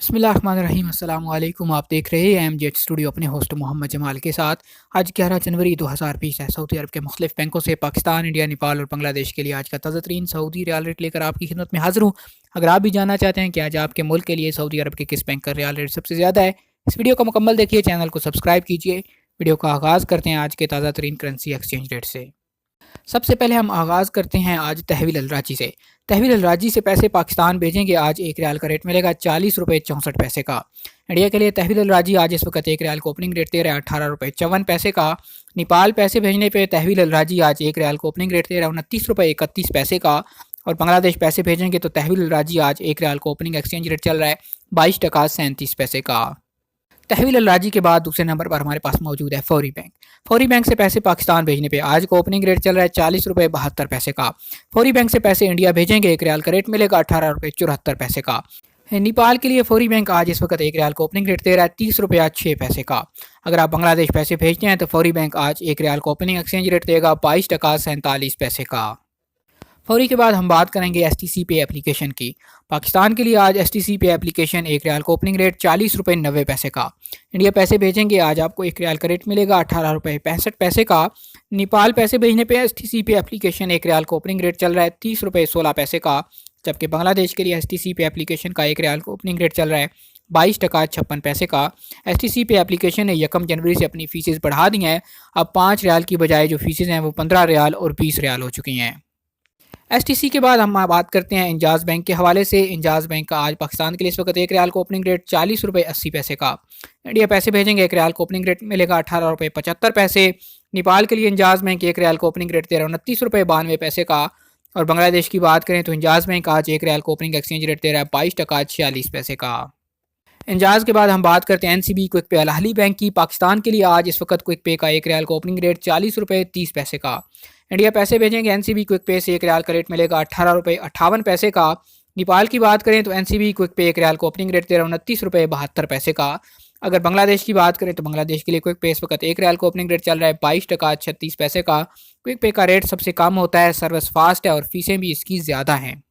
बिस्मिल्लाहिर्रहमानिर्रहीम अस्सलाम वालेकुम। आप देख रहे हैं एमजेड स्टूडियो अपने होस्ट मोहम्मद जमाल के साथ। आज 11 जनवरी 2020 है। सऊदी अरब के मुख्तलिफ बैंकों से पाकिस्तान, इंडिया, नेपाल और बांग्लादेश के लिए आज का ताज़ा तरीन सऊदी रियाल रेट लेकर आपकी खिदमत में हाजिर हूँ। अगर आप भी जानना चाहते हैं कि आज आपके मुल्क के लिए सऊदी अरब के किस बैंक का रियाल रेट सबसे ज़्यादा है, इस वीडियो को मुकम्मल देखिए, चैनल को सब्सक्राइब कीजिए। वीडियो का आगाज़ करते हैं आज के ताज़ा तरीन करेंसी एक्सचेंज रेट से। सबसे पहले हम आगाज़ करते हैं आज तहवील अलराजी से। तहवील अलराजी से पैसे पाकिस्तान भेजेंगे आज एक रियाल का रेट मिलेगा 40 रुपये 64 पैसे का। इंडिया के लिए तहवील अलराजी आज इस वक्त एक रियाल को ओपनिंग रेट दे रहा है 18 रुपये 54 पैसे का। नेपाल पैसे भेजने पे तहवील अलराजी आज एक रियाल को ओपनिंग रेट दे रहा है 29 रुपये 31 पैसे का। और बांग्लादेश पैसे भेजेंगे तो तहवील अलराजी आज एक रियाल को ओपनिंग एक्सचेंज रेट चल रहा है 22 टका 37 पैसे का। तहवील अलराजी के बाद दूसरे नंबर पर हमारे पास मौजूद है फौरी बैंक। फौरी बैंक से पैसे पाकिस्तान भेजने पे आज को ओपनिंग रेट चल रहा है 40 रुपये 72 पैसे का। फौरी बैंक से पैसे इंडिया भेजेंगे एक रियाल का रेट मिलेगा 18 रुपये 74 पैसे का। नेपाल के लिए फौरी बैंक आज इस वक्त एक रियाल को ओपनिंग रेट दे रहा है 30 रुपया 6 पैसे का। अगर आप बांग्लादेश पैसे भेजते हैं तो फौरी बैंक आज एक रियाल को ओपनिंग एक्सचेंज रेट देगा 22 टका 47 पैसे का। फौरी के बाद हम बात करेंगे एसटीसी पे एप्लीकेशन की। पाकिस्तान के लिए आज एसटीसी पे एप्लीकेशन एक रियाल को ओपनिंग रेट 40 रुपये 90 पैसे का। इंडिया पैसे भेजेंगे आज आपको एक रियाल का रेट मिलेगा 18 रुपये 65 पैसे का। नेपाल पैसे भेजने पे एसटीसी पे एप्लीकेशन एक रियाल को ओपनिंग रेट चल रहा है 30 रुपये 16 पैसे का। जबकि बांग्लादेश के लिए एसटीसी पे एप्लीकेशन का एक रियाल को ओपनिंग रेट चल रहा है 22 टका 56 पैसे का। एसटीसी पे एप्लीकेशन ने 1 जनवरी से अपनी फ़ीसें बढ़ा दी हैं। अब 5 रियाल की बजाय जो फ़ीसें हैं वो 15 रियाल और 20 रियाल हो चुकी हैं। एसटीसी के बाद हम बात करते हैं इंजाज बैंक के हवाले से। इंजाज बैंक का आज पाकिस्तान के लिए इस वक्त एक रियाल को ओपनिंग रेट 40 रुपये 80 पैसे का। इंडिया पैसे भेजेंगे एक रियाल को ओपनिंग रेट मिलेगा 18 रुपये 75 पैसे। नेपाल के लिए इंजाज बैंक एक रियाल को ओपनिंग रेट दे रहा है 29 रुपये 92 पैसे का। और बांग्लादेश की बात करें तो इंजाज बैंक आज एक रियाल को ओपनिंग एक्सचेंज रेट दे रहा है 22 टका 46 पैसे का। इंजाज के बाद हम बात करते हैं एनसीबी क्विक पे अल अहली बैंक की। पाकिस्तान के लिए आज इस वक्त क्विक पे का एक रियाल को ओपनिंग रेट 40 रुपये 30 पैसे का। इंडिया पैसे भेजेंगे एनसीबी क्विक पे से एक रियाल का रेट मिलेगा 18 रुपये 58 पैसे का। नेपाल की बात करें तो एनसीबी क्विक पे एक रियाल को ओपनिंग रेट दे रहा है 29 रुपये 72 पैसे का। अगर बांग्लादेश की बात करें तो बांग्लादेश के लिए क्विक पे इस वक्त एक रियाल को ओपनिंग रेट चल रहा है 22 टका 36 पैसे का। क्विक पे का रेट सबसे कम होता है, सर्विस फास्ट है और फीसें भी इसकी ज़्यादा हैं।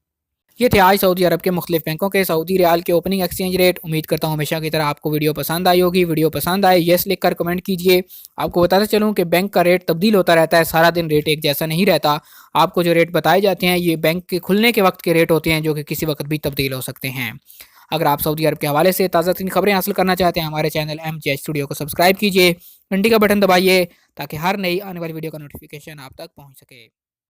ये थे आज सऊदी अरब के मुख्तलिफ बैंकों के सऊदी रियाल के ओपनिंग एक्सचेंज रेट। उम्मीद करता हूँ हमेशा की तरह आपको वीडियो पसंद आई होगी। वीडियो पसंद आए येस लिखकर कमेंट कीजिए। आपको बताते चलूँ कि बैंक का रेट तब्दील होता रहता है, सारा दिन रेट एक जैसा नहीं रहता। आपको जो रेट बताए जाते हैं ये बैंक के खुलने के वक्त के रेट होते हैं, जो कि किसी वक्त भी तब्दील हो सकते हैं। अगर आप सऊदी अरब के हवाले से ताज़ा तरीन खबरें हासिल करना चाहते हैं, हमारे चैनल एमजेड स्टूडियो को सब्सक्राइब कीजिए, घंटी का बटन दबाइए ताकि हर नई आने वाली वीडियो का नोटिफिकेशन आप तक पहुँच सके।